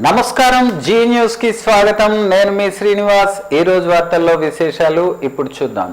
నమస్కారం, G news కి స్వాగతం. నేను మీ శ్రీనివాస్. ఈ రోజు వార్తల్లో విశేషాలు ఇప్పుడు చూద్దాం.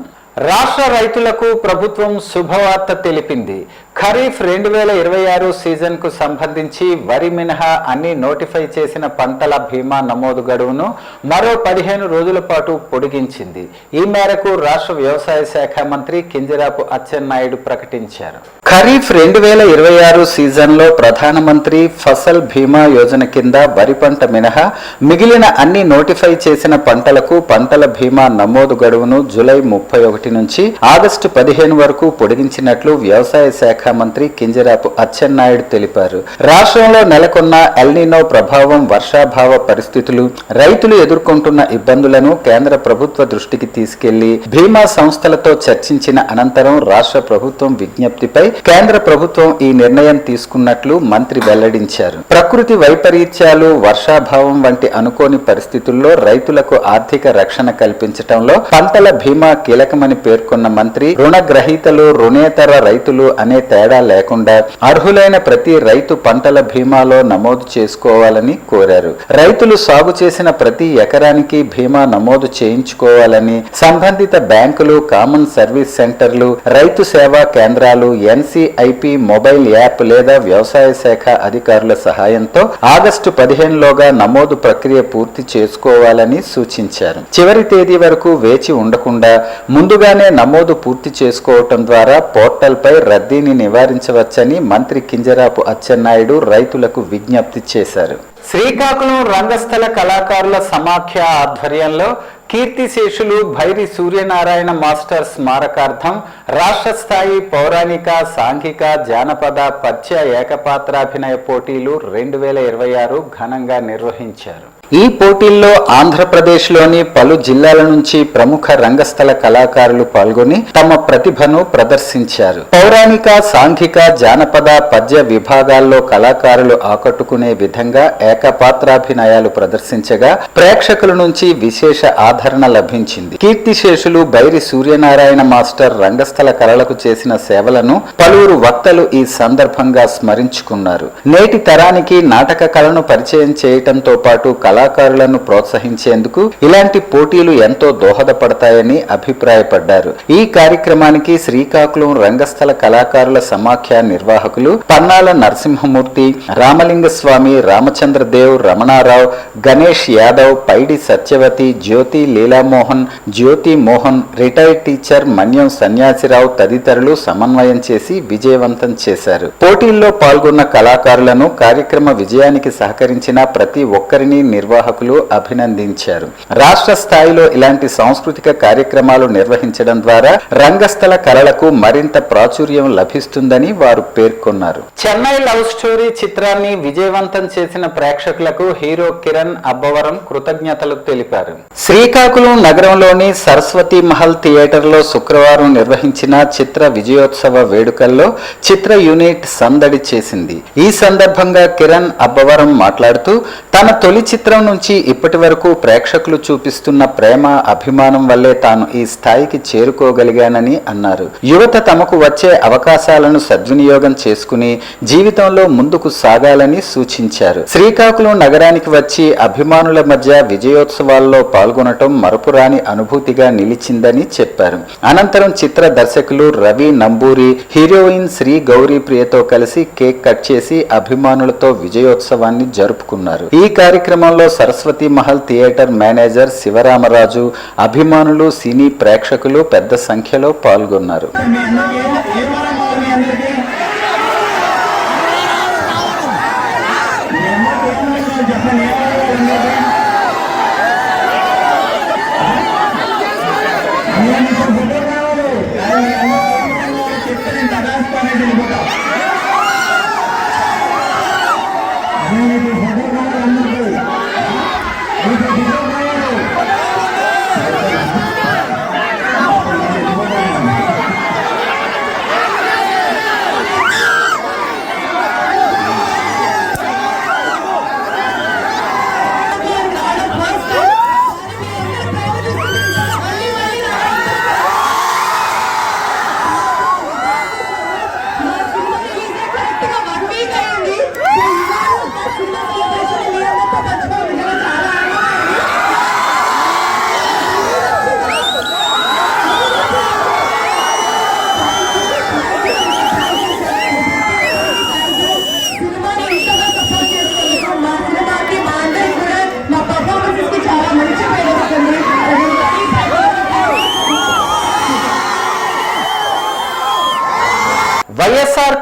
రాష్ట్ర రైతులకు ప్రభుత్వం శుభవార్త తెలిపింది. ఖరీఫ్ 2026 సీజన్కు సంబంధించి వరి మినహా అన్ని నోటిఫై చేసిన పంటల బీమా నమోదు గడువును మరో 15 రోజుల పాటు పొడిగించింది. ఈ మేరకు రాష్ట్ర వ్యవసాయ శాఖ మంత్రి కింజరాపు అచ్చెన్నాయుడు ప్రకటించారు. ఖరీఫ్ 2026 సీజన్లో ప్రధానమంత్రి ఫసల్ బీమా యోజన కింద వరి పంట మినహా మిగిలిన అన్ని నోటిఫై చేసిన పంటలకు పంటల బీమా నమోదు గడువును జూలై 31 నుంచి ఆగస్టు 15 వరకు పొడిగించినట్లు వ్యవసాయ శాఖ మంత్రి కింజరాపు అచ్చెన్నాయుడు తెలిపారు. రాష్ట్రంలో నెలకొన్న ఎల్నినో ప్రభావం, వర్షాభావ పరిస్థితులు, రైతులు ఎదుర్కొంటున్న ఇబ్బందులను కేంద్ర ప్రభుత్వ దృష్టికి తీసుకెళ్లి బీమా సంస్థలతో చర్చించిన అనంతరం రాష్ట్ర ప్రభుత్వం విజ్ఞప్తిపై కేంద్ర ప్రభుత్వం ఈ నిర్ణయం తీసుకున్నట్లు మంత్రి వెల్లడించారు. ప్రకృతి వైపరీత్యాలు, వర్షాభావం వంటి అనుకోని పరిస్థితుల్లో రైతులకు ఆర్థిక రక్షణ కల్పించడంలో పంటల బీమా కీలకమని పేర్కొన్న మంత్రి రుణగ్రహీతలు, రుణేతర రైతులు అనే తేడా లేకుండా అర్హులైన ప్రతి రైతు పంటల బీమాలో నమోదు చేసుకోవాలని కోరారు. రైతులు సాగు చేసిన ప్రతి ఎకరానికి బీమా నమోదు చేయించుకోవాలని సంబంధిత బ్యాంకులు, కామన్ సర్వీస్ సెంటర్లు, రైతు సేవా కేంద్రాలు, ఎన్సిఐపి మొబైల్ యాప్ లేదా వ్యవసాయ శాఖ అధికారుల సహాయంతో ఆగస్టు 15 లోగా నమోదు ప్రక్రియ పూర్తి చేసుకోవాలని సూచించారు. చివరి తేదీ వరకు వేచి ఉండకుండా ముందుగానే నమోదు పూర్తి చేసుకోవటం ద్వారా పోర్టల్పై రద్దీని నివారించవచ్చని మంత్రి కింజరాపు అచ్చెన్నాయుడు రైతులకు విజ్ఞప్తి చేశారు. శ్రీకాకుళం రంగస్థల కళాకారుల సమాఖ్య ఆధ్వర్యంలో కీర్తిశేషులు భైరి సూర్యనారాయణ మాస్టర్ స్మారకార్థం రాష్ట్ర స్థాయి పౌరాణిక, సాంఘిక, జానపద, పద్య ఏకపాత్రాభినయ పోటీలు 2026 ఘనంగా నిర్వహించారు. ఈ పోటీల్లో ఆంధ్రప్రదేశ్లోని పలు జిల్లాల నుంచి ప్రముఖ రంగస్థల కళాకారులు పాల్గొని తమ ప్రతిభను ప్రదర్శించారు. పౌరాణిక, సాంఘిక, జానపద, పద్య విభాగాల్లో కళాకారులు ఆకట్టుకునే విధంగా ఏకపాత్రాభినయాలు ప్రదర్శించగా ప్రేక్షకుల నుంచి విశేష ఆదరణ లభించింది. కీర్తిశేషులు భైరి సూర్యనారాయణ మాస్టర్ రంగస్థల కళలకు చేసిన సేవలను పలువురు వక్తలు ఈ సందర్భంగా స్మరించుకున్నారు. నేటి తరానికి నాటక కళను పరిచయం చేయటంతో పాటు కళాకారులను ప్రోత్సహించేందుకు ఇలాంటి పోటీలు ఎంతో దోహదపడతాయని అభిప్రాయపడ్డారు. ఈ కార్యక్రమానికి శ్రీకాకుళం రంగస్థల కళాకారుల సమాఖ్య నిర్వాహకులు పన్నాల నరసింహమూర్తి, రామలింగస్వామి, రామచంద్రదేవ్, రమణారావు, గణేష్ యాదవ్, పైడి సత్యవతి, జ్యోతి లీలామోహన్, జ్యోతి మోహన్, రిటైర్డ్ టీచర్ మన్యం సన్యాసిరావు తదితరులు సమన్వయం చేసి విజయవంతం చేశారు. పోటీల్లో పాల్గొన్న కళాకారులను, కార్యక్రమ విజయానికి సహకరించిన ప్రతి ఒక్కరిని నిర్వాహకులు అభినందించారు. రాష్ట్ర స్థాయిలో ఇలాంటి సాంస్కృతిక కార్యక్రమాలు నిర్వహించడం ద్వారా రంగస్థల కళలకు మరింత ప్రాచుర్యం లభిస్తుందని వారు పేర్కొన్నారు. చెన్నై లవ్ స్టోరీ చిత్రాన్ని విజయవంతం చేసిన ప్రేక్షకులకు హీరో కిరణ్ అబ్బవరం కృతజ్ఞతలు తెలిపారు. శ్రీకాకుళం నగరంలోని సరస్వతి మహల్ థియేటర్లో శుక్రవారం నిర్వహించిన చిత్ర విజయోత్సవ వేడుకల్లో చిత్ర యూనిట్ సందడి చేసింది. ఈ సందర్భంగా కిరణ్ అబ్బవరం మాట్లాడుతూ తన తొలి చిత్రం నుంచి ఇప్పటి వరకు ప్రేక్షకులు చూపిస్తున్న ప్రేమ, అభిమానం వల్లే తాను ఈ స్థాయికి చేరుకోగలిగానని అన్నారు. యువత తమకు వచ్చే అవకాశాలను సద్వినియోగం చేసుకుని జీవితంలో ముందుకు సాగాలని సూచించారు. శ్రీకాకుళం నగరానికి వచ్చి అభిమానుల మధ్య విజయోత్సవాల్లో పాల్గొనటం మరపురాని అనుభూతిగా నిలిచిందని చెప్పారు. అనంతరం చిత్ర దర్శకులు రవి నంబూరి హీరోయిన్ శ్రీ గౌరీ ప్రియతో కలిసి కేక్ కట్ చేసి అభిమానులతో విజయోత్సవాన్ని జరుపుకున్నారు. ఈ కార్యక్రమంలో సరస్వతి మహల్ థియేటర్ మేనేజర్ శివరామరాజు, అభిమానులు, సినీ ప్రేక్షకులు పెద్ద సంఖ్యలో పాల్గొన్నారు.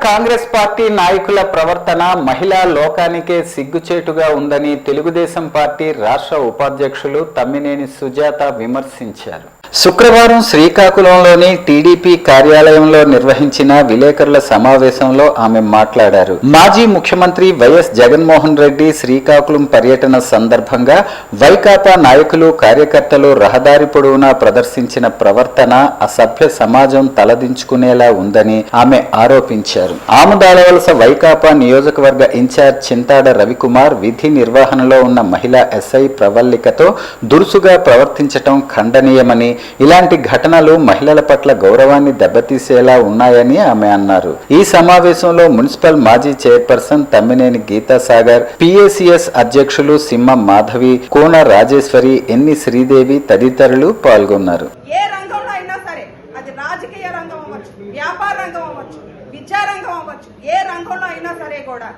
కాంగ్రెస్ పార్టీ నాయకుల ప్రవర్తన మహిళా లోకానికే సిగ్గుచేటుగా ఉందని తెలుగుదేశం పార్టీ రాష్ట్ర ఉపాధ్యక్షులు తమ్మినేని సుజాత విమర్శించారు. శుక్రవారం శ్రీకాకుళంలోని టీడీపీ కార్యాలయంలో నిర్వహించిన విలేకరుల సమావేశంలో ఆమె మాట్లాడారు. మాజీ ముఖ్యమంత్రి వైఎస్ జగన్మోహన్ రెడ్డి శ్రీకాకుళం పర్యటన సందర్భంగా వైకాపా నాయకులు కార్యకర్తలు రహదారి పొడవునా ప్రదర్శించిన ప్రవర్తన అసభ్య సమాజం తలదించుకునేలా ఉందని ఆమె ఆరోపించారు. ఆముదాలవలస వైకాపా నియోజకవర్గ ఇన్ఛార్జ్ చింతాడ రవికుమార్ విధి నిర్వహణలో ఉన్న మహిళా ఎస్ఐ ప్రవల్లికతో దురుసుగా ప్రవర్తించటం ఖండనీయమని, ఇలాంటి ఘటనలు మహిళల పట్ల గౌరవాన్ని దెబ్బతీసేలా ఉన్నాయని ఆమె అన్నారు. ఈ సమావేశంలో మున్సిపల్ మాజీ చైర్పర్సన్ తమ్మినేని గీతాసాగర్, పిఏసిఎస్ అధ్యక్షులు సింహం మాధవి, కోన రాజేశ్వరి, ఎన్ని శ్రీదేవి తదితరులు పాల్గొన్నారు. ఏ రంగంలో అయినా సరే, అది రాజకీయ రంగం అవ్వచ్చు, వ్యాపార రంగం అవ్వచ్చు, విద్యారంగం అవ్వచ్చు, ఏ రంగంలో అయినా సరే కూడా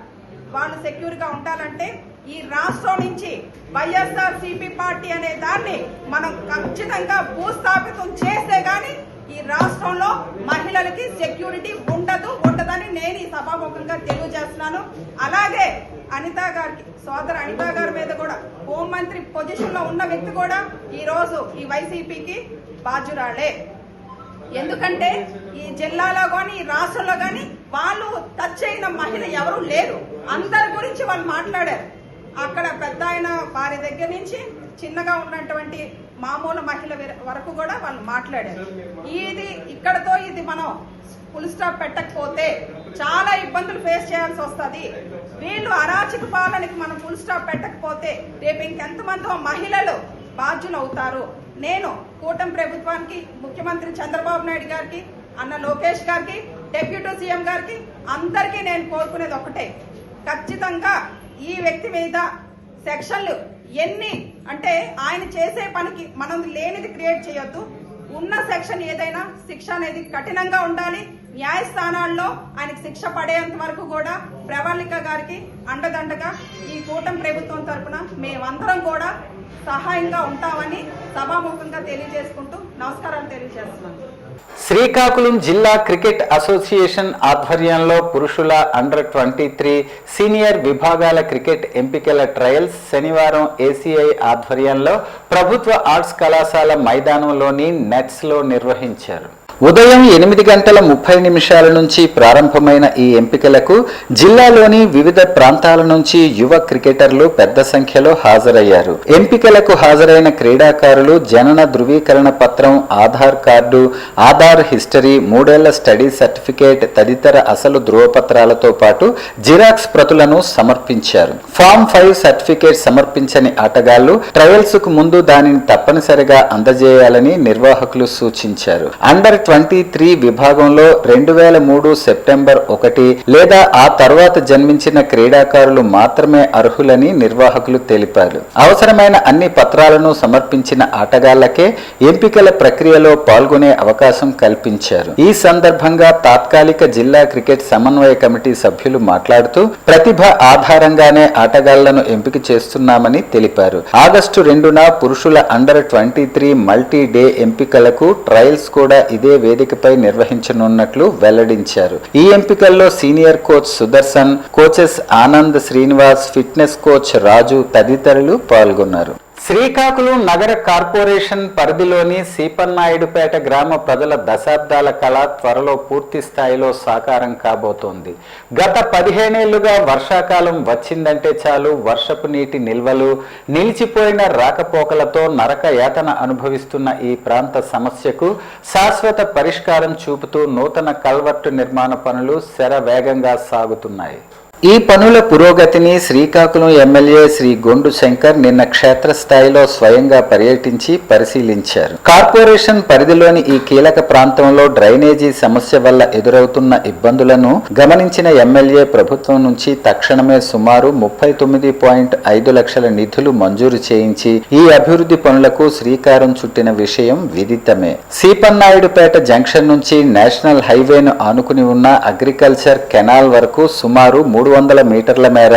వాళ్ళు సెక్యూర్ గా ఉండాలంటే ఈ రాష్ట్రం నుంచి వైఎస్ఆర్సీపీ పార్టీ అనే దాన్ని మనం ఖచ్చితంగా భూస్థాపితం చేస్తే గాని ఈ రాష్ట్రంలో మహిళలకి సెక్యూరిటీ ఉండదని నేను ఈ సభాముఖంగా తెలియజేస్తున్నాను. అలాగే అనితా గారికి, సోదరు అనితా గారి మీద కూడా హోంమంత్రి పొజిషన్ లో ఉన్న వ్యక్తి కూడా ఈ రోజు ఈ వైసీపీకి బాధ్యురాలే. ఎందుకంటే ఈ జిల్లాలో గాని ఈ రాష్ట్రంలో గాని వాళ్ళు టచ్ అయిన మహిళ ఎవరు లేరు. అందరి గురించి వాళ్ళు మాట్లాడారు. అక్కడ పెద్ద ఆయన వారి దగ్గర నుంచి చిన్నగా ఉన్నటువంటి మామూలు మహిళ వరకు కూడా వాళ్ళు మాట్లాడారు. ఇక్కడతో ఇది మనం ఫుల్ స్టాప్ పెట్టకపోతే చాలా ఇబ్బందులు ఫేస్ చేయాల్సి వస్తుంది. వీళ్ళు అరాచక పాలనకి మనం ఫుల్ స్టాప్ పెట్టకపోతే రేపు ఇంకెంతమందో మహిళలు బాధ్యులు అవుతారు. నేను కూటమి ప్రభుత్వానికి, ముఖ్యమంత్రి చంద్రబాబు నాయుడు గారికి, అన్న లోకేష్ గారికి, డిప్యూటీ సీఎం గారికి అందరికీ నేను కోరుకునేది ఒకటే, ఖచ్చితంగా ఈ వ్యక్తి మీద సెక్షన్లు ఎన్ని అంటే ఆయన చేసే పనికి మనం లేనిది క్రియేట్ చేయొద్దు. ఉన్న సెక్షన్ ఏదైనా శిక్ష అనేది కఠినంగా ఉండాలి. న్యాయస్థానాల్లో ఆయనకు శిక్ష పడేంత వరకు కూడా ప్రవళిక గారికి అండదండగా ఈ కూటమి ప్రభుత్వం తరఫున మేమందరం కూడా సహాయంగా ఉంటామని సభాముఖంగా తెలియజేసుకుంటూ నమస్కారాలు తెలియజేస్తున్నాను. శ్రీకాకుళం జిల్లా క్రికెట్ అసోసియేషన్ ఆధ్వర్యంలో పురుషుల అండర్-23 సీనియర్ విభాగాల క్రికెట్ ఎంపికల ట్రయల్స్ శనివారం ఏసీఐ ఆధ్వర్యంలో ప్రభుత్వ ఆర్ట్స్ కళాశాల మైదానంలోని నెట్స్ లో నిర్వహించారు. ఉదయం 8:30 నుంచి ప్రారంభమైన ఈ ఎంపికలకు జిల్లాలోని వివిధ ప్రాంతాల నుంచి యువ క్రికెటర్లు పెద్ద సంఖ్యలో హాజరయ్యారు. ఎంపికలకు హాజరైన క్రీడాకారులు జనన ధృవీకరణ పత్రం, ఆధార్ కార్డు, ఆధార్ హిస్టరీ, 3 ఏళ్ల స్టడీ సర్టిఫికేట్ తదితర అసలు ధృవపత్రాలతో పాటు జిరాక్స్ ప్రతులను సమర్పించారు. ఫామ్ 5 సర్టిఫికేట్ సమర్పించని ఆటగాళ్లు ట్రయల్స్ కు ముందు దానిని తప్పనిసరిగా అందజేయాలని నిర్వాహకులు సూచించారు. అండర్-23 విభాగంలో 2003 సెప్టెంబర్ 1 లేదా ఆ తర్వాత జన్మించిన క్రీడాకారులు మాత్రమే అర్హులని నిర్వాహకులు తెలిపారు. అవసరమైన అన్ని పత్రాలను సమర్పించిన ఆటగాళ్లకే ఎంపికల ప్రక్రియలో పాల్గొనే అవకాశం కల్పించారు. ఈ సందర్భంగా తాత్కాలిక జిల్లా క్రికెట్ సమన్వయ కమిటీ సభ్యులు మాట్లాడుతూ ప్రతిభ ఆధారంగానే ఆటగాళ్లను ఎంపిక చేస్తున్నామని తెలిపారు. ఆగస్టు 2న పురుషుల అండర్-23 మల్టీ డే ఎంపికలకు ట్రయల్స్ కూడా ఇదే వేదికపై నిర్వహించనున్నట్లు వెల్లడించారు. ఈ ఎంపికల్లో senior coach Sudarshan, coaches Anand, Srinivas, fitness coach Raju తదితరులు పాల్గొన్నారు. శ్రీకాకుళం నగర కార్పొరేషన్ పరిధిలోని సీపన్నాయుడుపేట గ్రామ ప్రజల దశాబ్దాల కళ త్వరలో పూర్తి స్థాయిలో సాకారం కాబోతోంది. గత 15 ఏళ్లుగా వర్షాకాలం వచ్చిందంటే చాలు వర్షపు నీటి నిల్వలు, నిలిచిపోయిన రాకపోకలతో నరక యాతన అనుభవిస్తున్న ఈ ప్రాంత సమస్యకు శాశ్వత పరిష్కారం చూపుతూ నూతన కల్వర్టు నిర్మాణ పనులు శరవేగంగా సాగుతున్నాయి. ఈ పనుల పురోగతిని శ్రీకాకుళం ఎమ్మెల్యే శ్రీ గొండు శంకర్ నిన్న క్షేత్రస్థాయిలో స్వయంగా పర్యటించి పరిశీలించారు. కార్పొరేషన్ పరిధిలోని ఈ కీలక ప్రాంతంలో డ్రైనేజీ సమస్య వల్ల ఎదురవుతున్న ఇబ్బందులను గమనించిన ఎమ్మెల్యే ప్రభుత్వం నుంచి తక్షణమే సుమారు 39.5 లక్షల నిధులు మంజూరు చేయించి ఈ అభివృద్ధి పనులకు శ్రీకారం చుట్టిన విషయం విదితమే. సీపన్నాయుడుపేట జంక్షన్ నుంచి నేషనల్ హైవేను ఆనుకుని ఉన్న అగ్రికల్చర్ కెనాల్ వరకు సుమారు 3 300 మీటర్ల మేర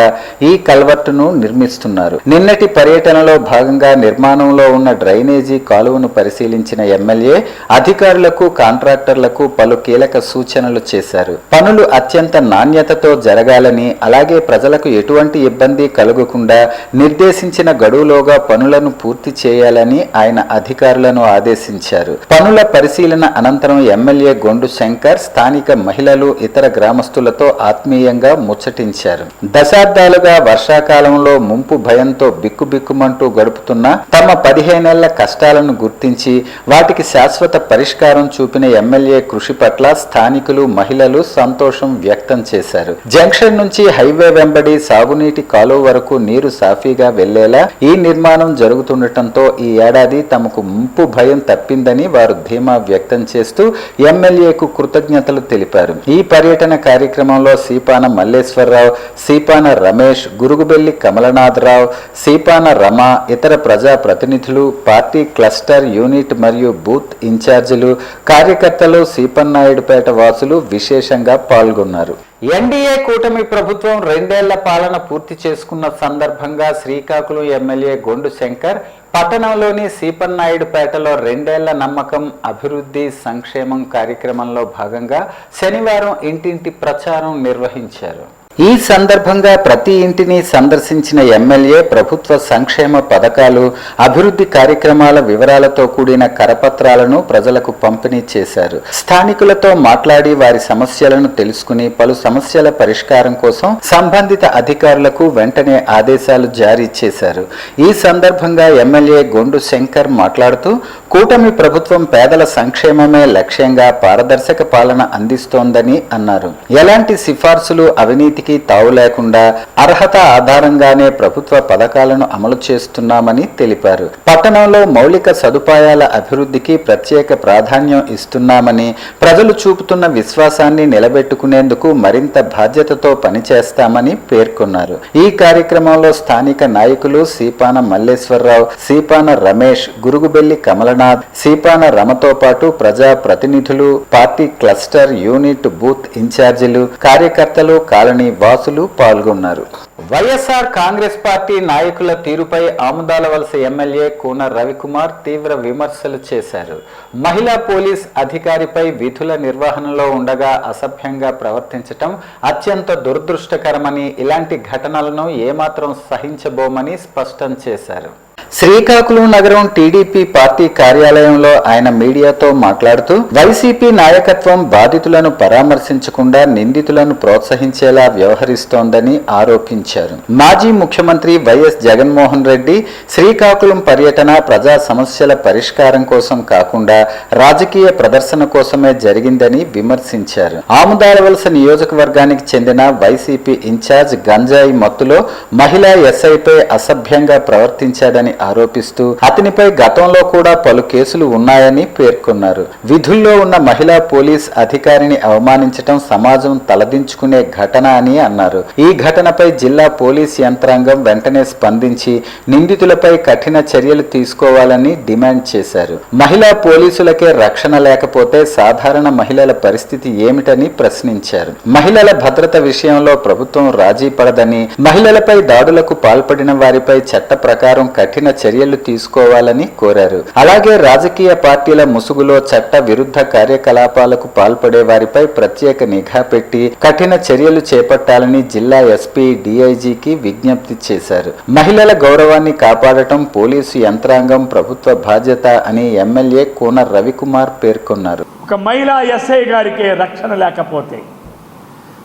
ఈ కల్వర్టును నిర్మిస్తున్నారు. నిన్నటి పర్యటనలో భాగంగా నిర్మాణంలో ఉన్న డ్రైనేజీ కాలువను పరిశీలించిన ఎమ్మెల్యే అధికారులకు కాంట్రాక్టర్లకు పలు కీలక సూచనలు చేశారు. పనులు అత్యంత నాణ్యతతో జరగాలని, అలాగే ప్రజలకు ఎటువంటి ఇబ్బంది కలుగకుండా నిర్దేశించిన గడువులోగా పనులను పూర్తి చేయాలని ఆయన అధికారులను ఆదేశించారు. పనుల పరిశీలన అనంతరం ఎమ్మెల్యే గొండు శంకర్ స్థానిక మహిళలు, ఇతర గ్రామస్తులతో ఆత్మీయంగా ముచ్చటించారు. దశాబ్దాలుగా వర్షాకాలంలో ముంపు భయంతో బిక్కుబిక్కుమంటూ గడుపుతున్న తమ 15 ఏళ్ల కష్టాలను గుర్తించి వాటికి శాశ్వత పరిష్కారం చూపిన ఎమ్మెల్యే కృషి పట్ల స్థానికులు, మహిళలు సంతోషం వ్యక్తం చేశారు. జంక్షన్ నుంచి హైవే వెంబడి సాగునీటి కాలువ వరకు నీరు సాఫీగా వెళ్లేలా ఈ నిర్మాణం జరుగుతుండటంతో ఈ ఏడాది తమకు ముంపు భయం తప్పిందని వారు ధీమా వ్యక్తం చేస్తూ ఎమ్మెల్యేకు కృతజ్ఞతలు తెలిపారు. ఈ పర్యటన కార్యక్రమంలో సీపాన మల్లేశ్వరరావు, సీపాన రమేష్, గురుగుబెల్లి కమలనాథరావు, సీపాన రమ, ఇతర ప్రజా ప్రతినిధులు, పార్టీ క్లస్టర్, యూనిట్ మరియు బూత్ ఇన్ఛార్జీలు, కార్యకర్తలు, సీపన్నాయుడుపేట వాసులు విశేషంగా పాల్గొన్నారు. ఎన్డీఏ కూటమి ప్రభుత్వం 2 ఏళ్ల పాలన పూర్తి చేసుకున్న సందర్భంగా శ్రీకాకుళం ఎమ్మెల్యే గొండు శంకర్ పట్టణంలోని సీపన్నాయుడుపేటలో 2 ఏళ్ల నమ్మకం, అభివృద్ధి, సంక్షేమం కార్యక్రమంలో భాగంగా శనివారం ఇంటింటి ప్రచారం నిర్వహించారు. ఈ సందర్భంగా ప్రతి ఇంటిని సందర్శించిన ఎమ్మెల్యే ప్రభుత్వ సంక్షేమ పథకాలు, అభివృద్ధి కార్యక్రమాల వివరాలతో కూడిన కరపత్రాలను ప్రజలకు పంపిణీ చేశారు. స్థానికులతో మాట్లాడి వారి సమస్యలను తెలుసుకుని పలు సమస్యల పరిష్కారం కోసం సంబంధిత అధికారులకు వెంటనే ఆదేశాలు జారీ చేశారు. ఈ సందర్భంగా ఎమ్మెల్యే గొండు శంకర్ మాట్లాడుతూ కూటమి ప్రభుత్వం పేదల సంక్షేమమే లక్ష్యంగా పారదర్శక పాలన అందిస్తోందని అన్నారు. ఎలాంటి సిఫార్సులు, అవినీతికి తావు లేకుండా అర్హత ఆధారంగానే ప్రభుత్వ పథకాలను అమలు చేస్తున్నామని తెలిపారు. పట్టణంలో మౌలిక సదుపాయాల అభివృద్ధికి ప్రత్యేక ప్రాధాన్యం ఇస్తున్నామని, ప్రజలు చూపుతున్న విశ్వాసాన్ని నిలబెట్టుకునేందుకు మరింత బాధ్యతతో పనిచేస్తామని పేర్కొన్నారు. ఈ కార్యక్రమంలో స్థానిక నాయకులు సీపాన మల్లేశ్వరరావు, సీపాన రమేష్, గురుగుబెల్లి కమలనాథ్, సీపాన రమతో పాటు ప్రజా ప్రతినిధులు, పార్టీ క్లస్టర్, యూనిట్, బూత్ ఇన్ఛార్జీలు, కార్యకర్తలు, కాలనీ వాసులు పాల్గొన్నారు. వైఎస్ఆర్ కాంగ్రెస్ పార్టీ నాయకుల తీరుపై ఆముదాలవలస ఎమ్మెల్యే కూన రవికుమార్ తీవ్ర విమర్శలు చేశారు. మహిళా పోలీస్ అధికారిపై విధుల నిర్వహణలో ఉండగా అసభ్యంగా ప్రవర్తించటం అత్యంత దురదృష్టకరమని, ఇలాంటి ఘటనలను ఏమాత్రం సహించబోమని స్పష్టం చేశారు. శ్రీకాకుళం నగరం టీడీపీ పార్టీ కార్యాలయంలో ఆయన మీడియాతో మాట్లాడుతూ వైసీపీ నాయకత్వం బాధితులను పరామర్శించకుండా నిందితులను ప్రోత్సహించేలా వ్యవహరిస్తోందని ఆరోపించారు. మాజీ ముఖ్యమంత్రి వైఎస్ జగన్మోహన్ రెడ్డి శ్రీకాకుళం పర్యటన ప్రజా సమస్యల పరిష్కారం కోసం కాకుండా రాజకీయ ప్రదర్శన కోసమే జరిగిందని విమర్శించారు. ఆముదాలవలస నియోజకవర్గానికి చెందిన వైసీపీ ఇన్ఛార్జ్ గంజాయి మత్తులో మహిళా ఎస్ఐపై అసభ్యంగా ప్రవర్తించాడని ఆరోపిస్తూ అతనిపై గతంలో కూడా పలు కేసులు ఉన్నాయని పేర్కొన్నారు. విధుల్లో ఉన్న మహిళా పోలీస్ అధికారిని అవమానించడం సమాజం తలదించుకునే ఘటన అని అన్నారు. ఈ ఘటనపై జిల్లా పోలీస్ యంత్రాంగం వెంటనే స్పందించి నిందితులపై కఠిన చర్యలు తీసుకోవాలని డిమాండ్ చేశారు. మహిళా పోలీసులకే రక్షణ లేకపోతే సాధారణ మహిళల పరిస్థితి ఏమిటని ప్రశ్నించారు. మహిళల భద్రత విషయంలో ప్రభుత్వం రాజీ పడదని, మహిళలపై దాడులకు పాల్పడిన వారిపై చట్ట ప్రకారం కఠిన చర్యలు తీసుకోవాలని కోరారు. అలాగే రాజకీయ పార్టీల ముసుగులో చట్ట విరుద్ధ కార్యకలాపాలకు పాల్పడే వారిపై ప్రత్యేక నిఘా పెట్టి కఠిన చర్యలు చేపట్టాలని జిల్లా ఎస్పీ, డీఐజీకి విజ్ఞప్తి చేశారు. మహిళల గౌరవాన్ని కాపాడటం పోలీసు యంత్రాంగం ప్రభుత్వ బాధ్యత అని ఎమ్మెల్యే కూన రవికుమార్ పేర్కొన్నారు. ఒక మహిళా ఎస్ఐ గారికి రక్షణ లేకపోతే,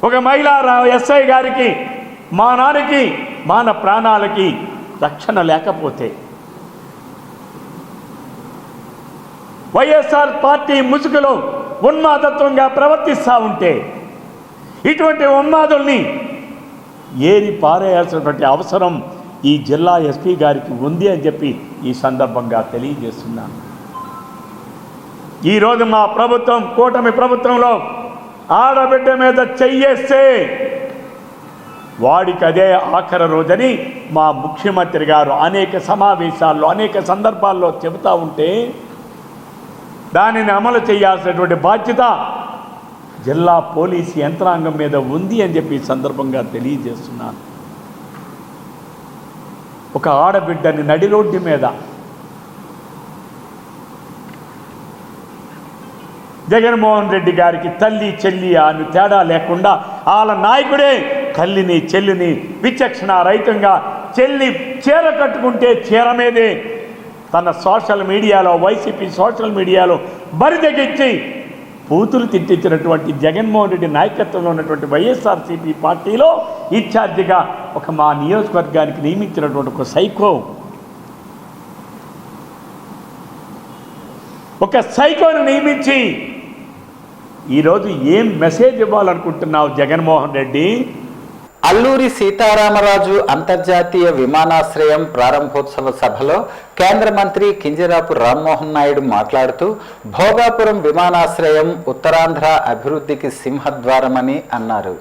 ఒక మహిళా ఎస్ఐ గారికి మానానికి, మాన ప్రాణాలకి రక్షణ లేకపోతే, వైఎస్ఆర్ పార్టీ ముసుగులో ఉన్మాదత్వంగా ప్రవర్తిస్తూ ఉంటే ఇటువంటి ఉన్మాదుల్ని ఏరి పారేయాల్సినటువంటి అవసరం ఈ జిల్లా ఎస్పీ గారికి ఉంది అని చెప్పి ఈ సందర్భంగా తెలియజేస్తున్నాను. ఈరోజు మా ప్రభుత్వం, కూటమి ప్రభుత్వంలో ఆడబిడ్డ మీద చెయ్యేస్తే వాడికి అదే ఆఖరి రోజని మా ముఖ్యమంత్రి గారు అనేక సమావేశాల్లో, అనేక సందర్భాల్లో చెబుతూ ఉంటే దానిని అమలు చేయాల్సినటువంటి బాధ్యత జిల్లా పోలీసు యంత్రాంగం మీద ఉంది అని చెప్పి ఈ సందర్భంగా తెలియజేస్తున్నాను. ఒక ఆడబిడ్డని నడి రోడ్డు మీద జగన్మోహన్ రెడ్డి గారికి తల్లి చెల్లి అని తేడా లేకుండా వాళ్ళ నాయకుడే తల్లిని చెల్లిని విచక్షణ రహితంగా చెల్లి చీర కట్టుకుంటే చీర మీదే తన సోషల్ మీడియాలో వైసీపీ సోషల్ మీడియాలో బరిదెగించి పూతులు తిట్టించినటువంటి జగన్మోహన్ రెడ్డి నాయకత్వంలో ఉన్నటువంటి వైఎస్ఆర్సీపీ పార్టీలో ఇన్ఛార్జిగా ఒక మా నియోజకవర్గానికి నియమించినటువంటి ఒక సైకోను నియమించి ఈరోజు ఏం మెసేజ్ ఇవ్వాలనుకుంటున్నావు జగన్మోహన్ రెడ్డి? అల్లూరి సీతారామరాజు అంతర్జాతీయ విమానాశ్రయం ప్రారంభోత్సవ సభలో కేంద్ర మంత్రి కింజరాపు రామ్మోహన్ నాయుడు మాట్లాడుతూ భోగాపురం విమానాశ్రయం ఉత్తరాంధ్ర అభివృద్ధికి సింహద్వారమని అన్నారు.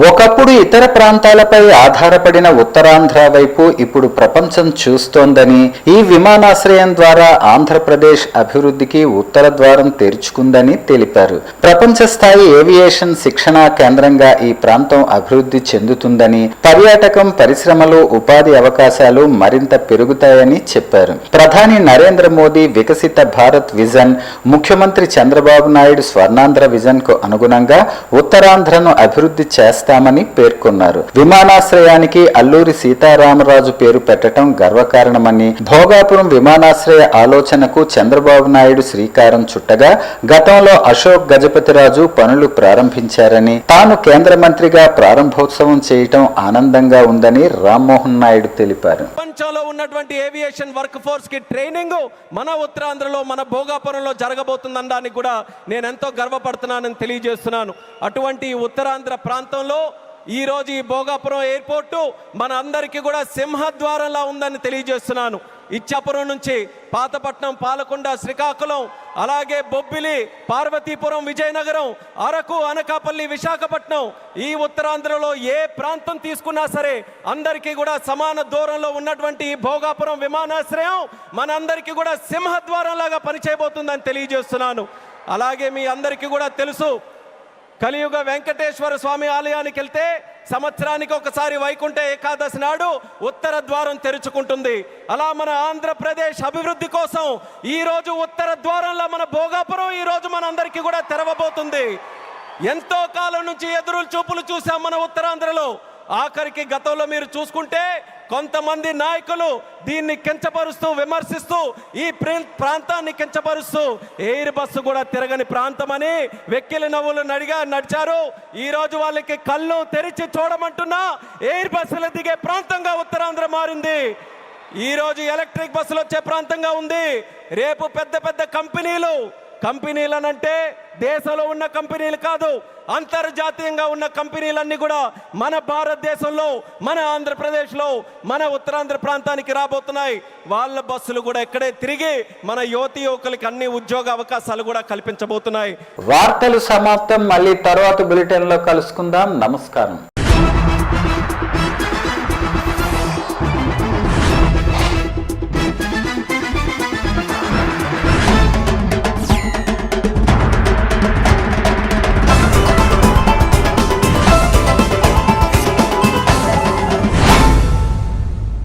ఒకప్పుడు ఇతర ప్రాంతాలపై ఆధారపడిన ఉత్తరాంధ్ర వైపు ఇప్పుడు ప్రపంచం చూస్తోందని, ఈ విమానాశ్రయం ద్వారా ఆంధ్రప్రదేశ్ అభివృద్ధికి ఉత్తర ద్వారం తెరుచుకుందని తెలిపారు. ప్రపంచ స్థాయి ఏవియేషన్ శిక్షణా కేంద్రంగా ఈ ప్రాంతం అభివృద్ధి చెందుతుందని, పర్యాటకం, పరిశ్రమలు, ఉపాధి అవకాశాలు మరింత పెరుగుతాయని చెప్పారు. ప్రధాని నరేంద్ర మోదీ వికసిత భారత్ విజన్, ముఖ్యమంత్రి చంద్రబాబు నాయుడు స్వర్ణాంధ్ర విజన్ కు అనుగుణంగా ఉత్తరాంధ్రను అభివృద్ధి చేస్తామని పేర్కొన్నారు. విమానాశ్రయానికి అల్లూరి సీతారామరాజు పేరు పెట్టడం గర్వకారణమని, భోగాపురం విమానాశ్రయ ఆలోచనకు చంద్రబాబు నాయుడు శ్రీకారం చుట్టగా గతంలో అశోక్ గజపతిరాజు పనులు ప్రారంభించారని, తాను కేంద్ర మంత్రిగా ప్రారంభోత్సవం చేయటం ఆనందంగా ఉందని రామ్మోహన్ నాయుడు తెలిపారు. ప్రపంచంలో ఉన్నటువంటి ఏవియేషన్ వర్క్ ఫోర్స్ కి ట్రైనింగ్ మన ఉత్తరాంధ్రలో మన భోగాపురంలో జరగబోతుందనడానికి కూడా నేను ఎంతో గర్వపడుతున్నానని తెలియజేస్తున్నాను. అటువంటి ఉత్తరాంధ్ర ప్రాంతంలో ఈ రోజు ఈ భోగాపురం ఎయిర్పోర్టు మన అందరికీ కూడా సింహద్వారంలా ఉందని తెలియజేస్తున్నాను. ఇచ్చాపురం నుంచి పాతపట్నం, పాలకొండ, శ్రీకాకుళం, అలాగే బొబ్బిలి, పార్వతీపురం, విజయనగరం, అరకు, అనకాపల్లి, విశాఖపట్నం, ఈ ఉత్తరాంధ్రలో ఏ ప్రాంతం తీసుకున్నా సరే అందరికీ కూడా సమాన దూరంలో ఉన్నటువంటి ఈ భోగాపురం విమానాశ్రయం మనందరికీ కూడా సింహద్వారం లాగా పనిచేయబోతుందని తెలియజేస్తున్నాను. అలాగే మీ అందరికీ కూడా తెలుసు, కలియుగ వెంకటేశ్వర స్వామి ఆలయానికి వెళ్తే సంవత్సరానికి ఒకసారి వైకుంఠ ఏకాదశి నాడు ఉత్తర ద్వారం తెరుచుకుంటుంది. అలా మన ఆంధ్రప్రదేశ్ అభివృద్ధి కోసం ఈ రోజు ఉత్తర ద్వారంలో మన భోగాపురం ఈ రోజు మనందరికీ కూడా తెరవబోతుంది. ఎంతో కాలం నుంచి ఎదురు చూపులు చూసాం మన ఉత్తరాంధ్రలో. ఆఖరికి గతంలో మీరు చూసుకుంటే కొంతమంది నాయకులు దీన్ని కించపరుస్తూ, విమర్శిస్తూ, ఈ ప్రాంతాన్ని కించపరుస్తూ ఎయిర్ బస్సు కూడా తిరగని ప్రాంతమని వెక్కిలి నవ్వులు నడిచారు. ఈ రోజు వాళ్ళకి కళ్ళు తెరిచి చూడమంటున్నా ఎయిర్ బస్సులు దిగే ప్రాంతంగా ఉత్తరాంధ్ర మారింది. ఈ రోజు ఎలక్ట్రిక్ బస్సులు వచ్చే ప్రాంతంగా ఉంది. రేపు పెద్ద పెద్ద కంపెనీలనంటే దేశంలో ఉన్న కంపెనీలు కాదు, అంతర్జాతీయంగా ఉన్న కంపెనీలన్నీ కూడా మన భారతదేశంలో, మన ఆంధ్రప్రదేశ్లో, మన ఉత్తరాంధ్ర ప్రాంతానికి రాబోతున్నాయి. వాళ్ళ బస్సులు కూడా ఇక్కడే తిరిగి మన యువకులకి అన్ని ఉద్యోగ అవకాశాలు కూడా కల్పించబోతున్నాయి. వార్తలు సమాప్తం. మళ్ళీ తర్వాత బులెటిన్ లో కలుసుకుందాం. నమస్కారం.